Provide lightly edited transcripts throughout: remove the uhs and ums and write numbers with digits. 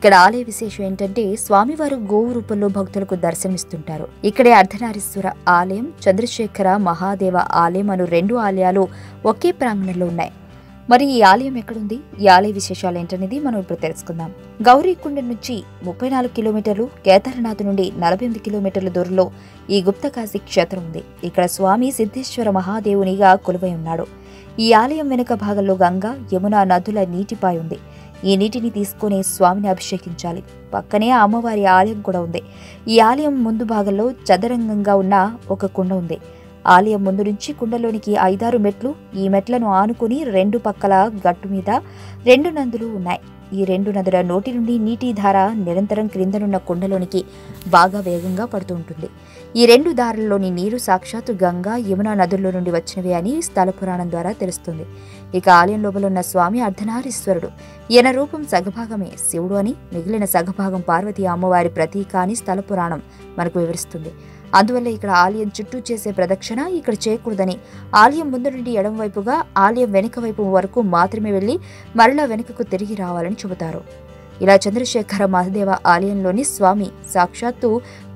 ఇక్కడ ఆలయ విశేషం ఏంటంటే స్వామివారు గోవు రూపంలో భక్తులకు దర్శనమిస్తుంటారు. ఇక్కడే అర్ధనారీశ్వర ఆలయం, చంద్రశేఖర మహాదేవ ఆలయం అను 2 ఆలయాలు ఒకే ప్రాంగణంలో ఉన్నాయి. మరి ఈ ఆలయం ఎక్కడుంది, ఈ ఆలయ విశేషాలు ఏంటనేది మనం ఇప్పుడు తెలుసుకుందాం. గౌరీకుండ నుంచి 34 కిలోమీటర్లు, కేదార్నాథ్ నుండి 48 కిలోమీటర్ల దూరంలో ఈ గుప్తకాశీ క్షేత్రం ఉంది. ఇక్కడ స్వామి సిద్ధేశ్వర మహాదేవునిగా కొలువై ఉన్నాడు. ఈ ఆలయం వెనుక భాగంలో గంగా, యమున నదుల నీటిపాయ ఉంది. ఈ నీటిని తీసుకుని స్వామిని అభిషేకించాలి. పక్కనే అమ్మవారి ఆలయం కూడా ఉంది. ఈ ఆలయం ముందు భాగంలో చదరంగంగా ఉన్న ఒక కుండ ఉంది. ఆలయం ముందు నుంచి కుండలోనికి 5-6 మెట్లు. ఈ మెట్లను ఆనుకుని 2 పక్కల గట్టు మీద 2 నందులు ఉన్నాయి. ఈ 2 నదుల నోటి నుండి నీటి ధార నిరంతరం క్రిందనున్న కుండలోనికి బాగా వేగంగా పడుతూ ఉంటుంది. ఈ 2 దారుల్లోని నీరు సాక్షాత్తు గంగా, యమున నదుల్లో నుండి వచ్చినవి అని స్థల పురాణం ద్వారా తెలుస్తుంది. ఇక ఆలయం లోపల ఉన్న స్వామి అర్ధనారీశ్వరుడు. ఈయన రూపం సగభాగమే శివుడు అని, మిగిలిన సగభాగం పార్వతీ అమ్మవారి ప్రతీక అని స్థల పురాణం మనకు వివరిస్తుంది. అందువల్ల ఇక్కడ ఆలయం చుట్టూ చేసే ప్రదక్షిణ ఇక్కడ చేయకూడదని, ఆలయం ముందు నుండి ఎడమ వైపుగా ఆలయం వెనుక వైపు వరకు మాత్రమే వెళ్లి మరలా వెనుకకు తిరిగి రావాలని చెబుతారు. ఇలా చంద్రశేఖర మహాదేవ ఆలయంలోని స్వామి సాక్షాత్తు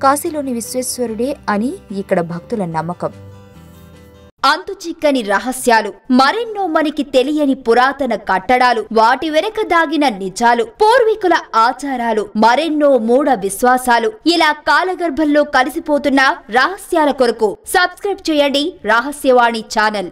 కాశీలోని విశ్వేశ్వరుడే అని ఇక్కడ భక్తుల నమ్మకం. అంతుచిక్కని రహస్యాలు, మరెన్నో మనకి తెలియని పురాతన కట్టడాలు, వాటి వెనక దాగిన నిజాలు, పూర్వీకుల ఆచారాలు, మరెన్నో మూఢ విశ్వాసాలు, ఇలా కాలగర్భంలో కలిసిపోతున్న రహస్యాల కొరకు సబ్స్క్రైబ్ చేయండి రహస్యవాణి ఛానల్.